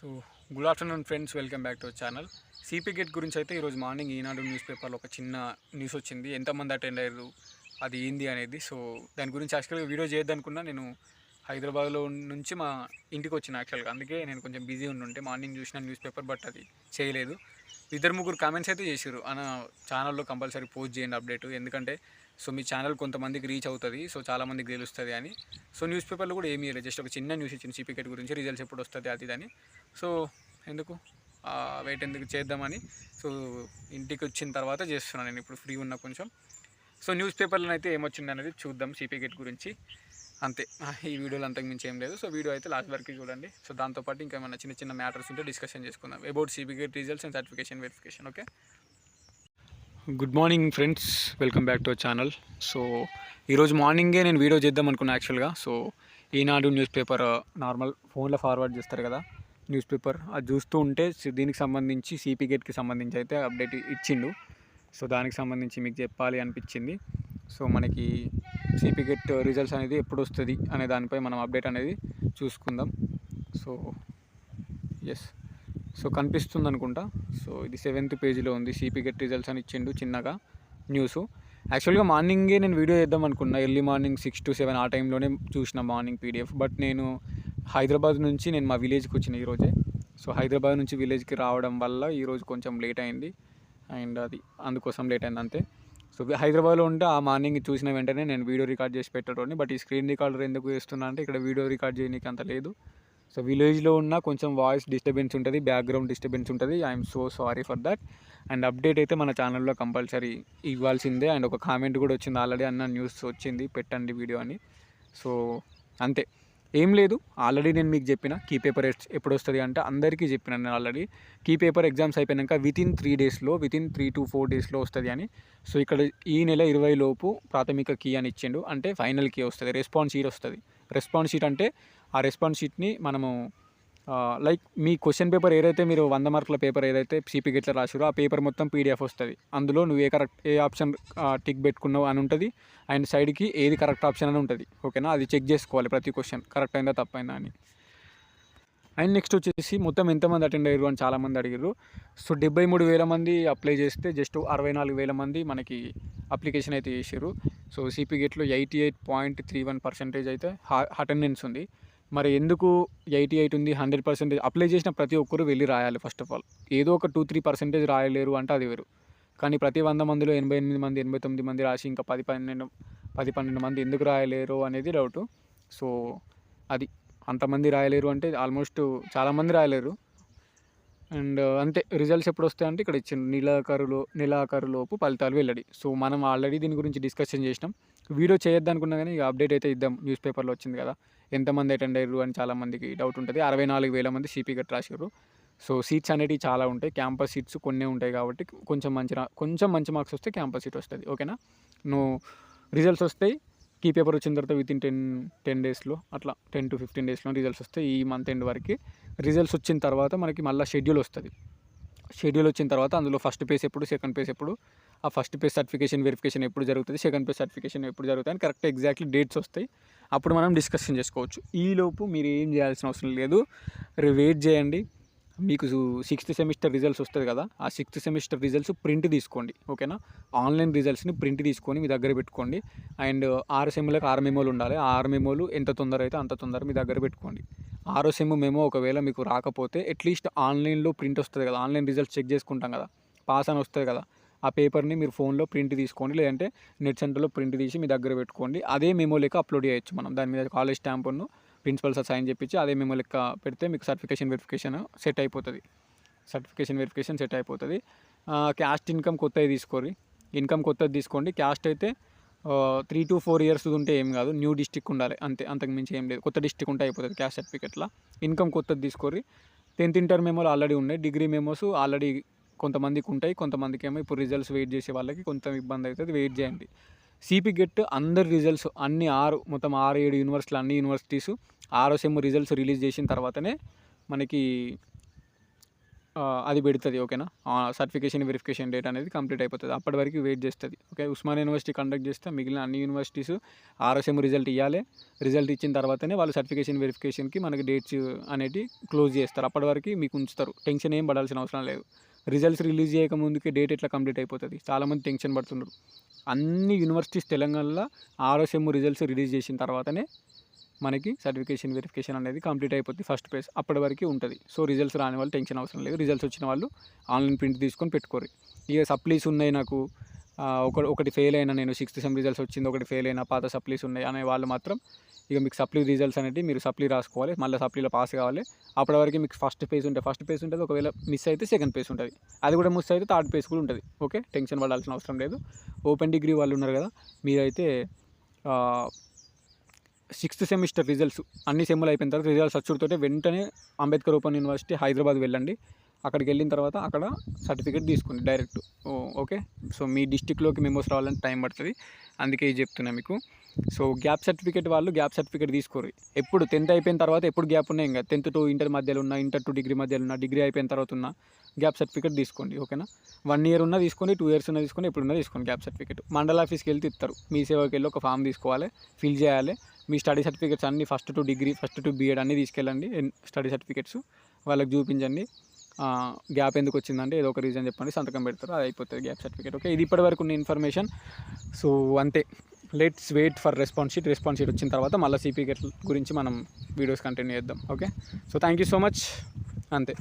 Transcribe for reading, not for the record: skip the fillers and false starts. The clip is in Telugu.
So good afternoon friends, welcome back to our channel. CP gate గురించి అయితే ఈరోజు మార్నింగ్ ఈనాడు న్యూస్ పేపర్లో ఒక చిన్న న్యూస్ వచ్చింది. ఎంతమంది అటెండ్ అయ్యారు, అది ఏంది అనేది. సో దాని గురించి యాక్చువల్గా వీడియో చేయొద్దనుకున్నా. నేను హైదరాబాద్లో నుంచి మా ఇంటికి వచ్చిన యాక్చువల్గా, అందుకే నేను కొంచెం బిజీ ఉంటే మార్నింగ్ చూసిన న్యూస్ పేపర్, బట్ అది చేయలేదు. ఇద్దరు ముగ్గురు కామెంట్స్ అయితే చేశారు, అన్న ఛానల్లో కంపల్సరీ పోస్ట్ చేయండి అప్డేట్, ఎందుకంటే సో మీ ఛానల్ కొంతమందికి రీచ్ అవుతుంది, సో చాలామందికి తెలుస్తుంది అని. సో న్యూస్ పేపర్లో కూడా ఏమీ లేదు, జస్ట్ ఒక చిన్న న్యూస్ ఇచ్చింది సిపి గేట్ గురించి, రిజల్ట్స్ ఎప్పుడు వస్తుంది అది అని. సో ఎందుకు వెయిట్ ఎందుకు చేద్దామని, సో ఇంటికి వచ్చిన తర్వాత చేస్తున్నాను నేను, ఇప్పుడు ఫ్రీ ఉన్న కొంచెం. సో న్యూస్ పేపర్లో అయితే ఏమొచ్చింది అనేది చూద్దాం సిపి గేట్ గురించి, అంతే. ఈ వీడియోలో అంతకు మించి ఏం లేదు. సో వీడియో అయితే లాస్ట్ వరకు చూడండి. సో దాంతోపాటు ఇంకా ఏమైనా చిన్న చిన్న మ్యాటర్స్ ఉంటే డిస్కషన్ చేసుకుందాం about CP gate results and certification verification. Okay, good morning friends, welcome back to our channel. So ఈరోజు మార్నింగే నేను వీడియో చేద్దాం అనుకున్నా యాక్చువల్గా. సో ఈనాడు న్యూస్ పేపర్ నార్మల్ ఫోన్లో ఫార్వర్డ్ చేస్తారు కదా న్యూస్ పేపర్, అది చూస్తూ ఉంటే దీనికి సంబంధించి సిపి గేట్కి సంబంధించి అయితే అప్డేట్ ఇచ్చిండు. సో దానికి సంబంధించి మీకు చెప్పాలి అనిపించింది. సో మనకి సిపి గేట్ రిజల్ట్స్ అనేది ఎప్పుడు వస్తుంది అనే దానిపై మనం అప్డేట్ అనేది చూసుకుందాం. సో ఎస్, సో కనిపిస్తుంది అనుకుంటా. సో ఇది 7th పేజీలో ఉంది, సిపి గేట్ రిజల్ట్స్ అని ఇచ్చిండు చిన్నగా న్యూస్. యాక్చువల్గా మార్నింగే నేను వీడియో చేద్దాం అనుకున్నా, ఎర్లీ మార్నింగ్ 6 to 7 ఆ టైంలోనే చూసిన మార్నింగ్ పీడిఎఫ్. బట్ నేను హైదరాబాద్ నుంచి నేను మా విలేజ్కి వచ్చిన ఈరోజే. సో హైదరాబాద్ నుంచి విలేజ్కి రావడం వల్ల ఈరోజు కొంచెం లేట్ అయింది, అండ్ అది అందుకోసం లేట్ అయింది అంతే. సో హైదరాబాద్లో ఉంటే ఆ మార్నింగ్ చూసిన వెంటనే నేను వీడియో రికార్డ్ చేసి పెట్టేటోని, బట్ ఈ స్క్రీన్ రికార్డర్ ఎందుకు చేస్తున్నా అంటే ఇక్కడ వీడియో రికార్డ్ చేయడానికి అంత లేదు. సో విలేజ్లో ఉన్న కొంచెం వాయిస్ డిస్టర్బెన్స్ ఉంటుంది, బ్యాక్గ్రౌండ్ డిస్టర్బెన్స్ ఉంటుంది. I'm so sorry for that. And update అయితే మన ఛానల్లో కంపల్సరీ ఇవ్వాల్సిందే. అండ్ ఒక కామెంట్ కూడా వచ్చింది ఆల్రెడీ, అన్న న్యూస్ వచ్చింది పెట్టండి వీడియో అని. సో అంతే, ఏం లేదు. ఆల్రెడీ నేను మీకు చెప్పిన కీ పేపర్ ఎప్పుడు వస్తుంది అంటే అందరికీ చెప్పిన నేను ఆల్రెడీ. కీ పేపర్ ఎగ్జామ్స్ అయిపోయాక వితిన్ 3 to 4 డేస్లో వస్తుంది అని. సో ఇక్కడ ఈ నెల 20 లోపు ప్రాథమిక కీ అని ఇచ్చిండు, అంటే ఫైనల్ కీ వస్తుంది, రెస్పాన్స్ షీట్ వస్తుంది. రెస్పాన్స్ షీట్ అంటే ఆ రెస్పాన్స్ షీట్ని మనము లైక్ మీ క్వశ్చన్ పేపర్ ఏదైతే మీరు 100 మార్కుల పేపర్ ఏదైతే సిపి గేట్లో రాసిరో ఆ పేపర్ మొత్తం పీడిఎఫ్ వస్తుంది. అందులో నువ్వు ఏ ఆప్షన్ టిక్ పెట్టుకున్నావు అని ఉంటుంది, అండ్ సైడ్కి ఏది కరెక్ట్ ఆప్షన్ అని ఉంటుంది. ఓకేనా, అది చెక్ చేసుకోవాలి ప్రతి క్వశ్చన్ కరెక్ట్ అయిందా తప్పైందా అని. అండ్ నెక్స్ట్ వచ్చేసి మొత్తం ఎంతమంది అటెండ్ అయ్యారు అని చాలామంది అడిగారు. సో 73,000 మంది అప్లై చేస్తే జస్ట్ 64,000 మంది మనకి అప్లికేషన్ అయితే చేశారు. సో సిపి గేట్లో 88.31% అయితే అటెండెన్స్ ఉంది. మరి ఎందుకు 88 ఉంది, 100% అప్లై చేసిన ప్రతి ఒక్కరు వెళ్ళి రాయాలి. ఫస్ట్ ఆఫ్ ఆల్ ఏదో ఒక 2-3% రాయలేరు అంటే అది వేరు, కానీ ప్రతి 100 మందిలో 88 మంది 89 మంది రాసి ఇంకా 10-12 మంది ఎందుకు రాయలేరు అనేది డౌటు. సో అది అంతమంది రాయలేరు అంటే ఆల్మోస్ట్ చాలామంది రాయలేరు. అండ్ అంతే, రిజల్ట్స్ ఎప్పుడు వస్తాయంటే ఇక్కడ ఇచ్చిన నెలాఖరులోపు ఫలితాలు వెల్లడి. సో మనం ఆల్రెడీ దీని గురించి డిస్కషన్ చేసినాం. వీడియో చేయొద్దు అనుకున్నా కానీ ఇక అప్డేట్ అయితే ఇద్దాం, న్యూస్ పేపర్లో వచ్చింది కదా. ఎంతమంది అటెండ్ అయ్యారు అని చాలామందికి డౌట్ ఉంటుంది. 64,000 మంది సిపి గేట్ రాశారు. సో సీట్స్ అనేవి చాలా ఉంటాయి, క్యాంపస్ సీట్స్ కొన్నే ఉంటాయి కాబట్టి కొంచెం మంచి మార్క్స్ వస్తే క్యాంపస్ సీట్ వస్తుంది. ఓకేనా, నువ్వు రిజల్ట్స్ వస్తాయి. కీ పేపర్ వచ్చిన తర్వాత వితిన్ 10 డేస్లో అట్లా 10 to 15 డేస్లో రిజల్ట్స్ వస్తాయి. ఈ మంత్ ఎండ్ వరకు రిజల్ట్స్ వచ్చిన తర్వాత మనకి మళ్ళీ షెడ్యూల్ వస్తుంది. షెడ్యూల్ వచ్చిన తర్వాత అందులో ఫస్ట్ పేజ్ ఎప్పుడు, సెకండ్ పేజ్ ఎప్పుడు, ఆ ఫస్ట్ పేజ్ సర్టిఫికేషన్ వెరిఫికేషన్ ఎప్పుడు జరుగుతుంది, సెకండ్ పేజ్ సర్టిఫికేషన్ ఎప్పుడు జరుగుతుంది అని కరెక్ట్ ఎగ్జాక్ట్లీ డేట్స్ వస్తాయి. అప్పుడు మనం డిస్కషన్ చేసుకోవచ్చు. ఈలోపు మీరు ఏం చేయాల్సిన అవసరం లేదు, వెయిట్ చేయండి. మీకు 6th సెమిస్టర్ రిజల్ట్స్ వస్తుంది కదా, ఆ 6th సెమిస్టర్ రిజల్ట్స్ ప్రింట్ తీసుకోండి. ఓకేనా, ఆన్లైన్ రిజల్ట్స్ని ప్రింట్ తీసుకొని మీ దగ్గర పెట్టుకోండి. అండ్ 6 సెమ్లకు 6 మెమోలు ఉండాలి. ఆ 6 మెమోలు ఎంత తొందర అయితే అంత తొందర మీ దగ్గర పెట్టుకోండి. 6వ సెమ్ మెమో ఒకవేళ మీకు రాకపోతే అట్లీస్ట్ ఆన్లైన్లో ప్రింట్ వస్తుంది కదా, ఆన్లైన్ రిజల్ట్స్ చెక్ చేసుకుంటాం కదా, పాస్ అని వస్తుంది కదా, ఆ పేపర్ని మీరు ఫోన్లో ప్రింట్ తీసుకోండి, లేదంటే నెట్ సెంటర్లో ప్రింట్ తీసి మీ దగ్గర పెట్టుకోండి. అదే మెమో లెక్క అప్లోడ్ చేయొచ్చు మనం, దాని మీద కాలేజ్ స్టాంపును ప్రిన్సిపల్ సార్ సైన్ చేయించి అదే మెమో లెక్క పెడితే మీకు సర్టిఫికేషన్ వెరిఫికేషన్ సెట్ అయిపోతుంది. క్యాస్ట్ ఇన్కమ్ కొత్తది తీసుకోండి. క్యాస్ట్ అయితే 3 to 4 years ఉంటే ఏం కాదు, న్యూ డిస్ట్రిక్ట్ ఉండాలి అంతే, అంతకు మించి ఏం లేదు. కొత్త డిస్ట్రిక్ట్ ఉంటే అయిపోతుంది క్యాస్ట్ సర్టిఫికేట్లో. ఇన్కమ్ కొత్తది తీసుకోరి. 10th ఇంటర్ మెమోలు ఆల్రెడీ ఉన్నాయి, డిగ్రీ మెమోస్ ఆల్రెడీ కొంతమందికి ఉంటాయి, కొంతమందికి ఏమో ఇప్పుడు రిజల్ట్స్ వెయిట్ చేసే వాళ్ళకి కొంత ఇబ్బంది అవుతుంది, వెయిట్ చేయండి. సిపి గేట్ అందరి రిజల్ట్స్ మొత్తం 6-7 యూనివర్సిటీలు, అన్ని యూనివర్సిటీస్ 6వ సెమ్ రిజల్ట్స్ రిలీజ్ చేసిన తర్వాతనే మనకి అది పెడుతుంది. ఓకేనా, సర్టిఫికేషన్ వెరిఫికేషన్ డేట్ అనేది కంప్లీట్ అయిపోతుంది. అప్పటి వరకు వెయిట్ చేస్తుంది. ఓకే, ఉస్మానియా యూనివర్సిటీ కండక్ట్ చేస్తే మిగిలిన అన్ని యూనివర్సిటీస్ ఆర్ఎస్ఎం రిజల్ట్ ఇవ్వాలి. రిజల్ట్ ఇచ్చిన తర్వాతనే వాళ్ళు సర్టిఫికేషన్ వెరిఫికేషన్కి మనకి డేట్స్ అనేవి క్లోజ్ చేస్తారు. అప్పటి వరకు మీకు ఉంచుతారు. టెన్షన్ ఏం పడాల్సిన అవసరం లేదు. రిజల్ట్స్ రిలీజ్ చేయక ముందుకే డేట్ ఎట్లా కంప్లీట్ అయిపోతుంది. చాలామంది టెన్షన్ పడుతున్నారు. అన్ని యూనివర్సిటీస్ తెలంగాణలో ఆర్ఎస్ఎం రిజల్ట్స్ రిలీజ్ చేసిన తర్వాతనే మనకి సర్టిఫికేషన్ వెరిఫికేషన్ అనేది కంప్లీట్ అయిపోతుంది. ఫస్ట్ పేజ్ అప్పటి వరకు ఉంటుంది. సో రిజల్ట్స్ రాని వాళ్ళు టెన్షన్ అవసరం లేదు. రిజల్ట్స్ వచ్చిన వాళ్ళు ఆన్లైన్ ప్రింట్ తీసుకొని పెట్టుకోరు. ఇక సప్లీస్ ఉన్నాయి నాకు, ఒకటి ఫెయిల్ అయినా, నేను 6th సెమ్ రిజల్ట్స్ వచ్చింది, ఒకటి ఫెయిల్ అయినా, పాత సప్లీస్ ఉన్నాయి అనే వాళ్ళు మాత్రం ఇక మీకు సప్లీ రిజల్ట్స్ అనేది మీరు సప్లీ రాసుకోవాలి. మళ్ళీ సప్లీలో పాస్ కావాలి. అప్పటి వరకు మీకు ఫస్ట్ పేజ్ ఉంటుంది. ఒకవేళ మిస్ అయితే సెకండ్ పేజ్ ఉంటుంది. అది కూడా మిస్ అయితే థర్డ్ పేజ్ కూడా ఉంటుంది. ఓకే, టెన్షన్ పడాల్సిన అవసరం లేదు. ఓపెన్ డిగ్రీ వాళ్ళు ఉన్నారు కదా, మీరైతే 6th సెమిస్టర్ రిజల్ట్స్ అన్ని సెమ్ములు అయిపోయిన తర్వాత రిజల్ట్స్ వచ్చుడుతోటే వెంటనే అంబేద్కర్ ఓపెన్ యూనివర్సిటీ హైదరాబాద్ వెళ్ళండి. అక్కడికి వెళ్ళిన తర్వాత అక్కడ సర్టిఫికేట్ తీసుకోండి డైరెక్ట్. ఓకే, సో మీ డిస్టిక్లోకి మెమోస్ రావాలంటే టైం పడుతుంది. అందుకే ఇది చెప్తున్నా మీకు. సో గ్యాప్ సర్టిఫికేట్ వాళ్ళు గ్యాప్ సర్టిఫికేట్ తీసుకోరు. ఎప్పుడు 10th అయిపోయిన తర్వాత ఎప్పుడు గ్యాప్ ఉన్నాయి, ఇంకా 10th to ఇంటర్ మధ్యలో ఉన్న, ఇంటర్ టు డిగ్రీ మధ్యలో ఉన్న, డిగ్రీ అయిపోయిన తర్వాత ఉన్న గ్యాప్ సర్టిఫికేట్ తీసుకోండి. ఓకేనా, 1 year ఉన్నా తీసుకోండి, 2 years ఉన్నా తీసుకోండి, ఎప్పుడున్నా తీసుకోండి గ్యాప్ సర్టిఫికేట్. మండల ఆఫీస్కి వెళ్తే ఇస్తారు. మీ సేవకి వెళ్ళి ఒక ఫామ్ తీసుకోవాలి, ఫిల్ చేయాలి. మీ స్టడీ సర్టిఫికేట్స్ అన్ని first to degree, first to B Ed అన్నీ తీసుకెళ్ళండి. స్టడీ సర్టిఫికేట్స్ వాళ్ళకి చూపించండి. గ్యాప్ ఎందుకు వచ్చిందంటే ఏదో ఒక రీజన్ చెప్పండి, సంతకం పెడతారు, అది అయిపోతుంది గ్యాప్ సర్టిఫికేట్. ఓకే, ఇది ఇప్పటివరకు ఉన్న ఇన్ఫర్మేషన్. సో అంతే, let's wait for response sheet వచ్చిన తర్వాత మళ్ళీ సిపి గెట్ గురించి మనం వీడియోస్ కంటిన్యూ చేద్దాం. Okay, so thank you so much. అంతే.